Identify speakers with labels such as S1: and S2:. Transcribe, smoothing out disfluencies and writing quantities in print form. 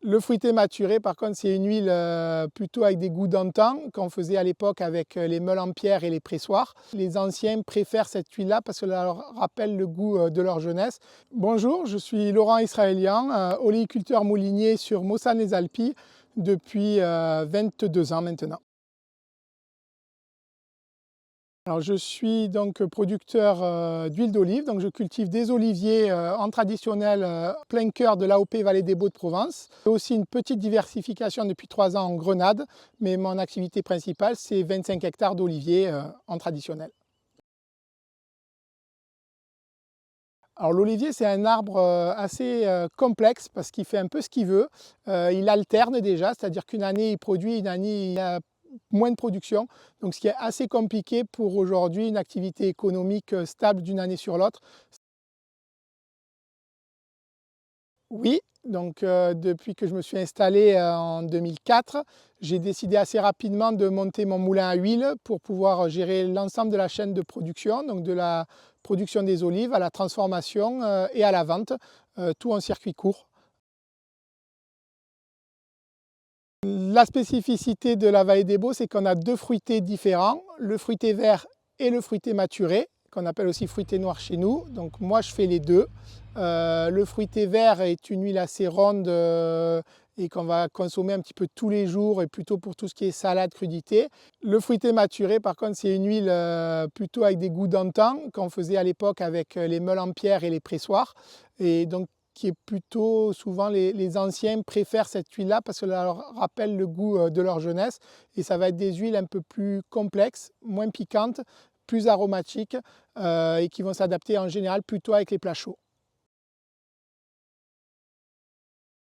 S1: Le fruité maturé, par contre, c'est une huile plutôt avec des goûts d'antan qu'on faisait à l'époque avec les meules en pierre et les pressoirs. Les anciens préfèrent cette huile-là parce que ça leur rappelle le goût de leur jeunesse. Bonjour, je suis Laurent Israélian, oléiculteur moulinier sur Mossane-les-Alpilles depuis 22 ans maintenant. Alors, je suis donc producteur d'huile d'olive, donc je cultive des oliviers en traditionnel plein cœur de l'AOP Vallée des Baux de Provence. J'ai aussi une petite diversification depuis 3 ans en Grenade, mais mon activité principale c'est 25 hectares d'oliviers en traditionnel. Alors l'olivier c'est un arbre assez complexe parce qu'il fait un peu ce qu'il veut. Il alterne déjà, c'est-à-dire qu'une année il produit, une année il a moins de production, donc ce qui est assez compliqué pour aujourd'hui une activité économique stable d'une année sur l'autre. Oui, donc depuis que je me suis installé en 2004, j'ai décidé assez rapidement de monter mon moulin à huile pour pouvoir gérer l'ensemble de la chaîne de production, donc de la production des olives à la transformation et à la vente, tout en circuit court. La spécificité de la vallée des Baux, c'est qu'on a deux fruités différents, le fruité vert et le fruité maturé, qu'on appelle aussi fruité noir chez nous. Donc moi, je fais les deux. Le fruité vert est une huile assez ronde et qu'on va consommer un petit peu tous les jours et plutôt pour tout ce qui est salade, crudité. Le fruité maturé, par contre, c'est une huile plutôt avec des goûts d'antan qu'on faisait à l'époque avec les meules en pierre et les pressoirs. Et donc, qui est plutôt souvent les anciens préfèrent cette huile-là parce que ça leur rappelle le goût de leur jeunesse et ça va être des huiles un peu plus complexes, moins piquantes, plus aromatiques et qui vont s'adapter en général plutôt avec les plats chauds.